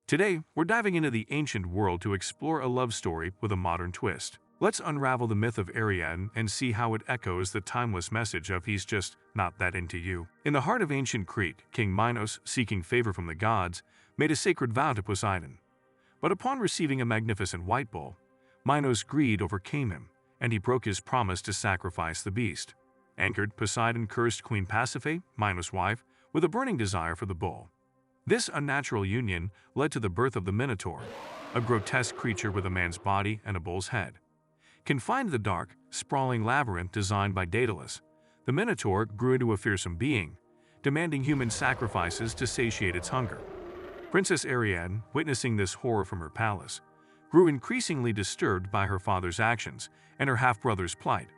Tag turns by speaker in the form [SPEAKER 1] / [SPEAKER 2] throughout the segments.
[SPEAKER 1] Today, we're diving into the ancient world to explore a love story with a modern twist. Let's unravel the myth of Ariadne and see how it echoes the timeless message of "he's just not that into you." In the heart of ancient Crete, King Minos, seeking favor from the gods, made a sacred vow to Poseidon. But upon receiving a magnificent white bull, Minos' greed overcame him, and he broke his promise to sacrifice the beast. Angered, Poseidon cursed Queen Pasiphae, Minos' wife, with a burning desire for the bull. This unnatural union led to the birth of the Minotaur, a grotesque creature with a man's body and a bull's head. Confined to the dark, sprawling labyrinth designed by Daedalus, the Minotaur grew into a fearsome being, demanding human sacrifices to satiate its hunger. Princess Ariadne, witnessing this horror from her palace, grew increasingly disturbed by her father's actions and her half-brother's plight.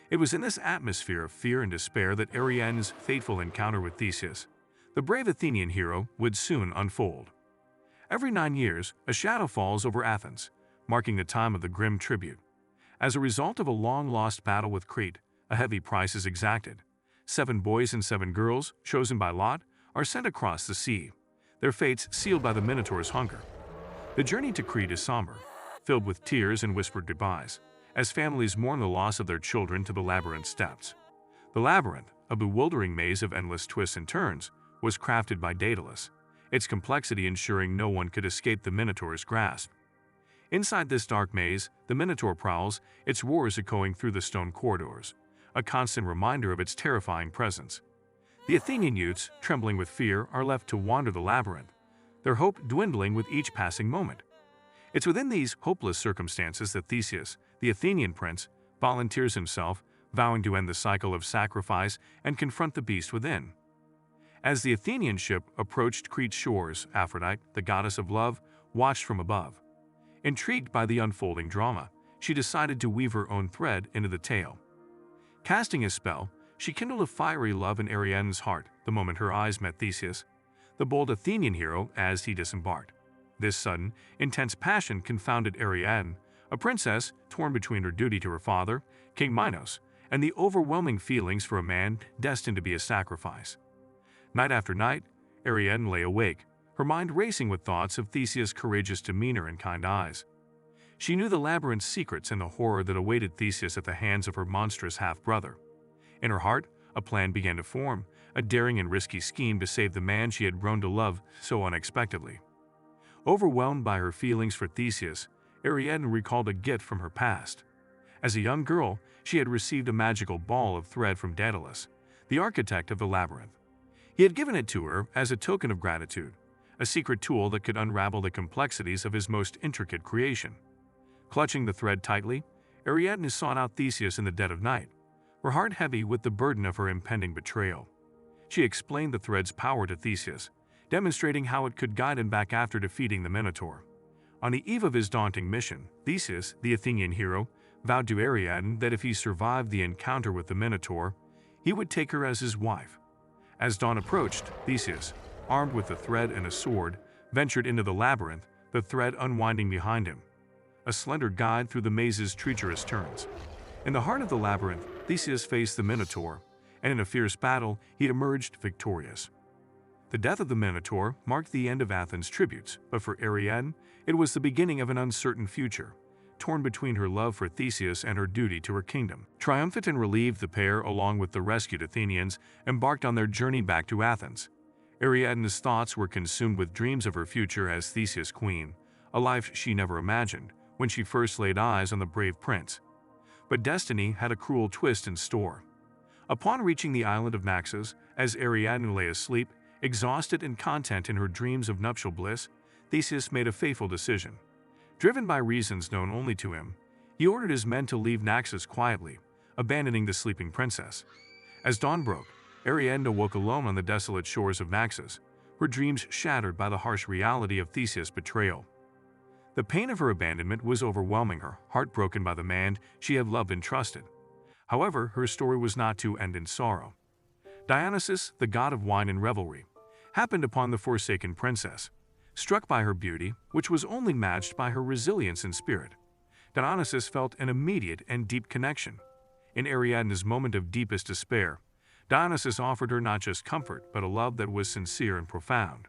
[SPEAKER 1] It was in this atmosphere of fear and despair that Ariadne's fateful encounter with Theseus, the brave Athenian hero, would soon unfold. Every 9 years, a shadow falls over Athens, marking the time of the grim tribute. As a result of a long-lost battle with Crete, a heavy price is exacted. 7 boys and 7 girls, chosen by lot, are sent across the sea, their fates sealed by the Minotaur's hunger. The journey to Crete is somber, filled with tears and whispered goodbyes, as families mourn the loss of their children to the labyrinth's depths. The labyrinth, a bewildering maze of endless twists and turns, was crafted by Daedalus, its complexity ensuring no one could escape the Minotaur's grasp. Inside this dark maze, the Minotaur prowls, its roars echoing through the stone corridors, a constant reminder of its terrifying presence. The Athenian youths, trembling with fear, are left to wander the labyrinth, their hope dwindling with each passing moment. It's within these hopeless circumstances that Theseus, the Athenian prince, volunteers himself, vowing to end the cycle of sacrifice and confront the beast within. As the Athenian ship approached Crete's shores, Aphrodite, the goddess of love, watched from above. Intrigued by the unfolding drama, she decided to weave her own thread into the tale. Casting a spell, she kindled a fiery love in Ariadne's heart the moment her eyes met Theseus, the bold Athenian hero, as he disembarked. This sudden, intense passion confounded Ariadne, a princess torn between her duty to her father, King Minos, and the overwhelming feelings for a man destined to be a sacrifice. Night after night, Ariadne lay awake, her mind racing with thoughts of Theseus' courageous demeanor and kind eyes. She knew the labyrinth's secrets and the horror that awaited Theseus at the hands of her monstrous half-brother. In her heart, a plan began to form, a daring and risky scheme to save the man she had grown to love so unexpectedly. Overwhelmed by her feelings for Theseus, Ariadne recalled a gift from her past. As a young girl, she had received a magical ball of thread from Daedalus, the architect of the labyrinth. He had given it to her as a token of gratitude, a secret tool that could unravel the complexities of his most intricate creation. Clutching the thread tightly, Ariadne sought out Theseus in the dead of night, her heart heavy with the burden of her impending betrayal. She explained the thread's power to Theseus, demonstrating how it could guide him back after defeating the Minotaur. On the eve of his daunting mission, Theseus, the Athenian hero, vowed to Ariadne that if he survived the encounter with the Minotaur, he would take her as his wife. As dawn approached, Theseus, armed with a thread and a sword, ventured into the labyrinth, the thread unwinding behind him, a slender guide through the maze's treacherous turns. In the heart of the labyrinth, Theseus faced the Minotaur, and in a fierce battle, he emerged victorious. The death of the Minotaur marked the end of Athens' tributes, but for Ariadne, it was the beginning of an uncertain future, torn between her love for Theseus and her duty to her kingdom. Triumphant and relieved, the pair, along with the rescued Athenians, embarked on their journey back to Athens. Ariadne's thoughts were consumed with dreams of her future as Theseus' queen, a life she never imagined when she first laid eyes on the brave prince. But destiny had a cruel twist in store. Upon reaching the island of Naxos, as Ariadne lay asleep, exhausted and content in her dreams of nuptial bliss, Theseus made a fateful decision. Driven by reasons known only to him, he ordered his men to leave Naxos quietly, abandoning the sleeping princess. As dawn broke, Ariadne awoke alone on the desolate shores of Naxos, her dreams shattered by the harsh reality of Theseus' betrayal. The pain of her abandonment was overwhelming her, heartbroken by the man she had loved and trusted. However, her story was not to end in sorrow. Dionysus, the god of wine and revelry, happened upon the forsaken princess. Struck by her beauty, which was only matched by her resilience and spirit, Dionysus felt an immediate and deep connection. In Ariadne's moment of deepest despair, Dionysus offered her not just comfort, but a love that was sincere and profound.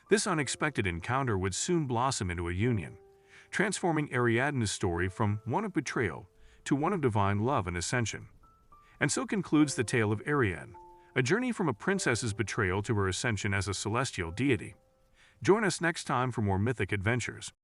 [SPEAKER 1] This unexpected encounter would soon blossom into a union, transforming Ariadne's story from one of betrayal to one of divine love and ascension. And so concludes the tale of Ariadne, a journey from a princess's betrayal to her ascension as a celestial deity. Join us next time for more mythic adventures.